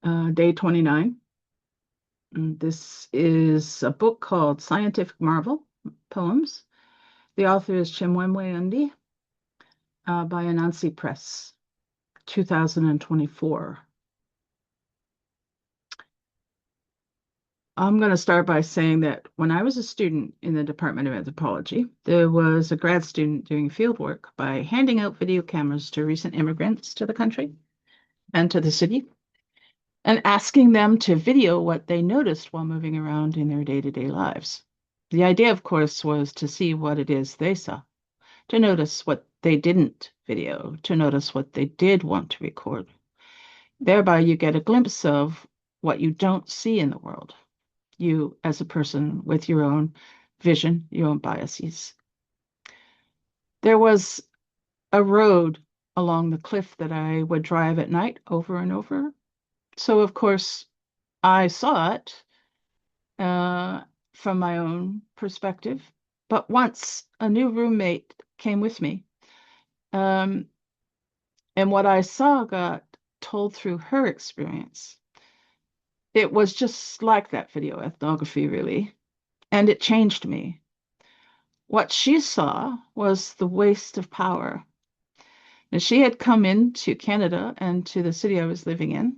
Day 29. This is a book called Scientific Marvel Poems. The author is Chimwemwe Undi, by Anansi Press, 2024. I'm going to start by saying that when I was a student in the Department of Anthropology, there was a grad student doing field work by handing out video cameras to recent immigrants to the country and to the city, and asking them to video what they noticed while moving around in their day-to-day lives. The idea, of course, was to see what it is they saw, to notice what they didn't video, to notice what they did want to record. Thereby, you get a glimpse of what you don't see in the world, you as a person with your own vision, your own biases. There was a road along the cliff that I would drive at night over and over. So, of course, I saw it uh, from my own perspective. But once a new roommate came with me, um, and what I saw got told through her experience. It was just like that video ethnography, really, and it changed me. What she saw was the waste of power. And she had come into Canada and to the city I was living in,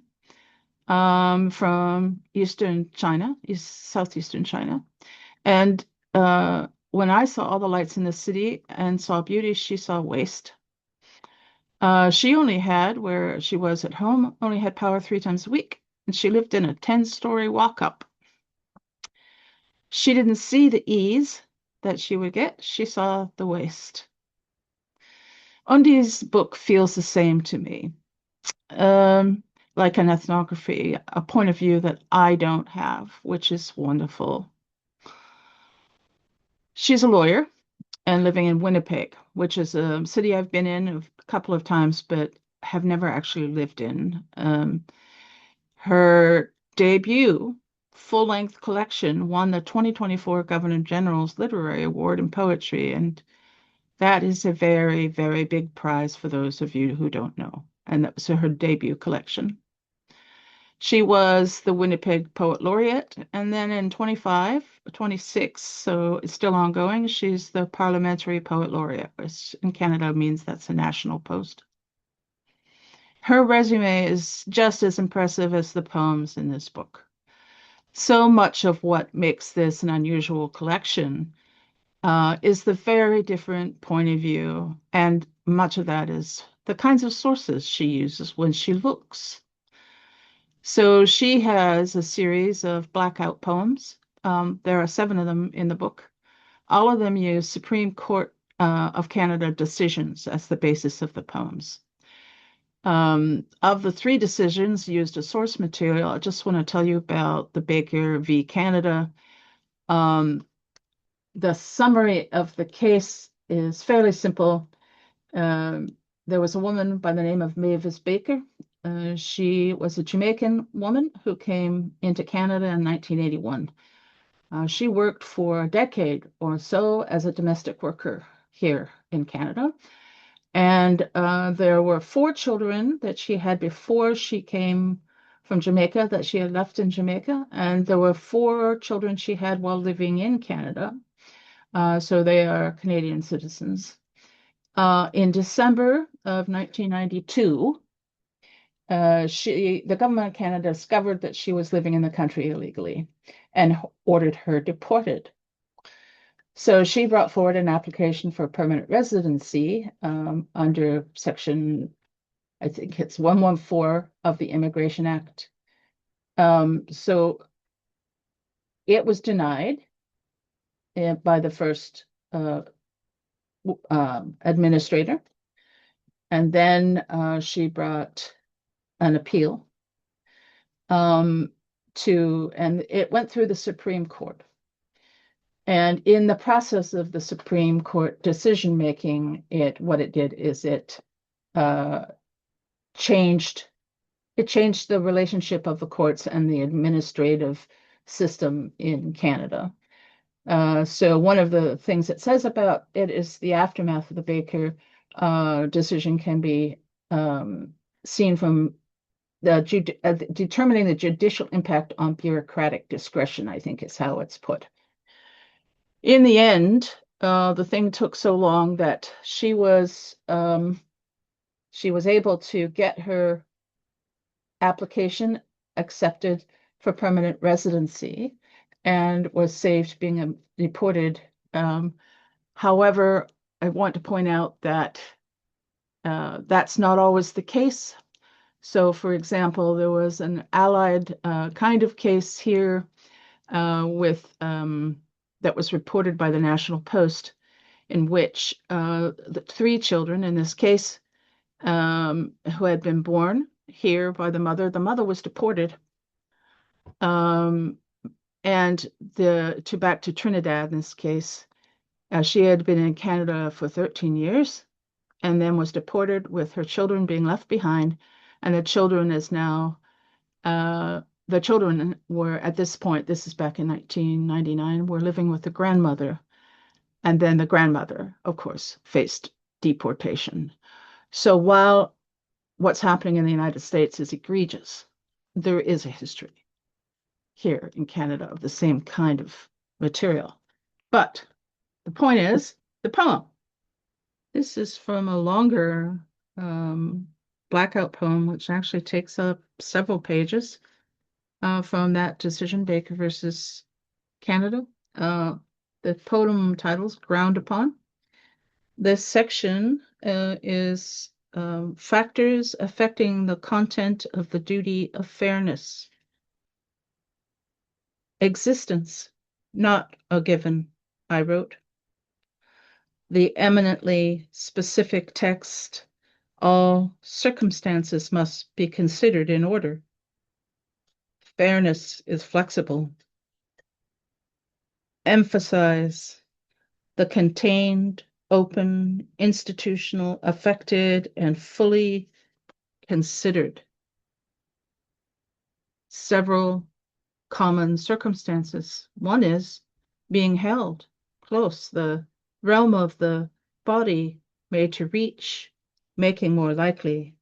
from Eastern China, Southeastern China. And when I saw all the lights in the city and saw beauty, she saw waste. She only had, where she was at home, only had power 3 times a week. And she lived in a 10-story walk-up. She didn't see the ease that she would get. She saw the waste. Undi's book feels the same to me. Um, like an ethnography, a point of view that I don't have, which is wonderful. She's a lawyer and living in Winnipeg, which is a city I've been in a couple of times, but have never actually lived in. Her debut full-length collection won the 2024 Governor General's Literary Award in Poetry, and that is a very, very big prize for those of you who don't know. And that was her debut collection. She was the Winnipeg Poet Laureate, and then in 25, 26, so it's still ongoing, she's the Parliamentary Poet Laureate, which in Canada means that's a national post. Her resume is just as impressive as the poems in this book. So much of what makes this an unusual collection is the very different point of view, and much of that is the kinds of sources she uses when she looks. So she has a series of blackout poems. There are 7 of them in the book. All of them use Supreme Court of Canada decisions as the basis of the poems. Of the 3 decisions used as source material, I just want to tell you about the Baker v. Canada. The summary of the case is fairly simple. There was a woman by the name of Mavis Baker. She was a Jamaican woman who came into Canada in 1981. She worked for a decade or so as a domestic worker here in Canada. And there were 4 children that she had before she came from Jamaica, that she had left in Jamaica. And there were 4 children she had while living in Canada. So they are Canadian citizens. In December of 1992, the government of Canada discovered that she was living in the country illegally and ordered her deported. So she brought forward an application for permanent residency under section, I think it's 114 of the Immigration Act. So it was denied by the first administrator. And then she brought an appeal and it went through the Supreme Court. And in the process of the Supreme Court decision making, what it did is it changed the relationship of the courts and the administrative system in Canada. So one of the things it says about it is the aftermath of the Baker decision can be seen from determining the judicial impact on bureaucratic discretion, I think is how it's put. In the end, the thing took so long that she was able to get her application accepted for permanent residency and was saved being deported. However, I want to point out that that's not always the case. So, for example, there was an allied kind of case here with that was reported by the National Post, in which the three children, in this case, who had been born here by the mother was deported, um, and back to Trinidad in this case. She had been in Canada for 13 years and then was deported with her children being left behind. And the children were at this point, this is back in 1999, were living with the grandmother. And then the grandmother, of course, faced deportation. So while what's happening in the United States is egregious, there is a history here in Canada of the same kind of material. But the point is the poem. This is from a longer blackout poem, which actually takes up several pages from that decision, Baker versus Canada. The poem titles Ground Upon. This section is factors affecting the content of the duty of fairness. Existence, not a given, I wrote. The eminently specific text, all circumstances must be considered in order. Fairness is flexible. Emphasize the contained, open, institutional, affected, and fully considered. Several common circumstances. One is being held close, the realm of the body made to reach, making more likely.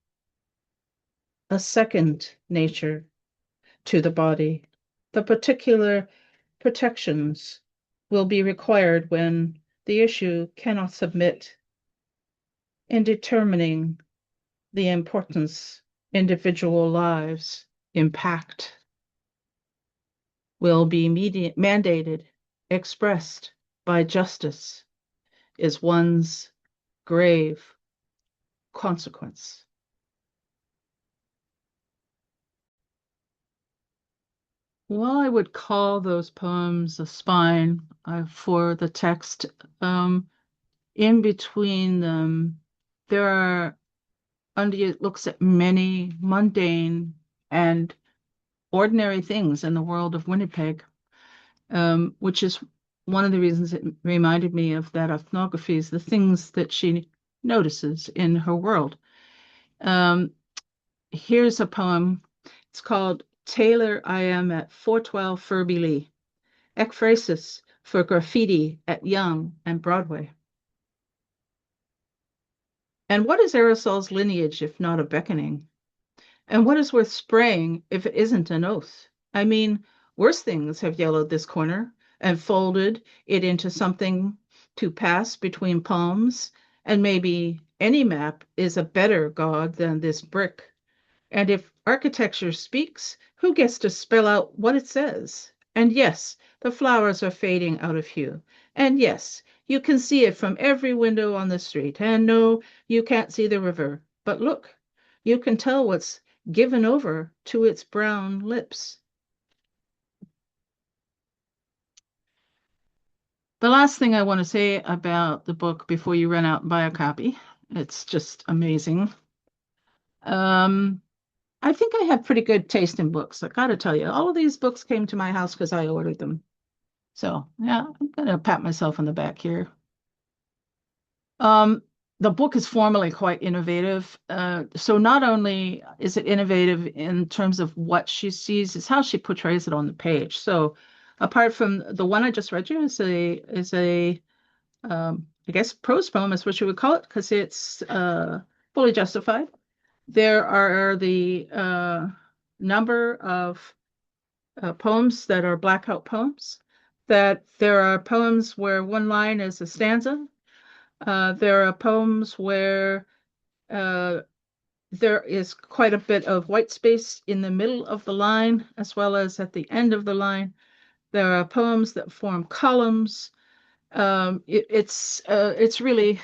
A second nature to the body. The particular protections will be required when the issue cannot submit in determining the importance individual lives impact will be mandated, expressed by justice is one's grave consequence. Well, I would call those poems a spine for the text. In between them, there are, Undi looks at many mundane and ordinary things in the world of Winnipeg, which is one of the reasons it reminded me of that ethnography, is the things that she notices in her world. Here's a poem. It's called Taylor I Am at 412 Furby Lee, ekphrasis for graffiti at Yonge and Broadway. And what is aerosol's lineage if not a beckoning? And what is worth spraying if it isn't an oath? I mean, worse things have yellowed this corner and folded it into something to pass between palms, and maybe any map is a better god than this brick. And if architecture speaks, who gets to spell out what it says? And yes, the flowers are fading out of hue. And yes, you can see it from every window on the street. And no, you can't see the river. But look, you can tell what's given over to its brown lips. The last thing I want to say about the book before you run out and buy a copy, it's just amazing. I think I have pretty good taste in books. I gotta tell you, all of these books came to my house because I ordered them. So yeah, I'm gonna pat myself on the back here. The book is formally quite innovative. So not only is it innovative in terms of what she sees, it's how she portrays it on the page. So apart from the one I just read you is a I guess prose poem is what you would call it, because it's fully justified. there are the number of poems that are blackout poems, that there are poems where one line is a stanza. There are poems where uh, there is quite a bit of white space in the middle of the line as well as at the end of the line. There are poems that form columns. It's really,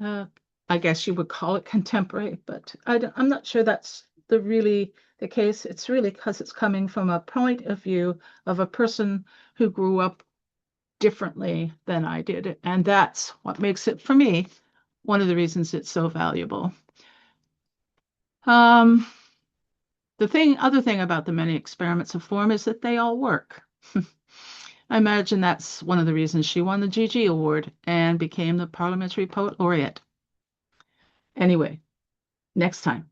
uh, I guess you would call it contemporary, but I'm not sure that's really the case. It's really because it's coming from a point of view of a person who grew up differently than I did. And that's what makes it, for me, one of the reasons it's so valuable. Um, other thing about the many experiments of form is that they all work. I imagine that's one of the reasons she won the GG Award and became the Parliamentary Poet Laureate. Anyway, next time.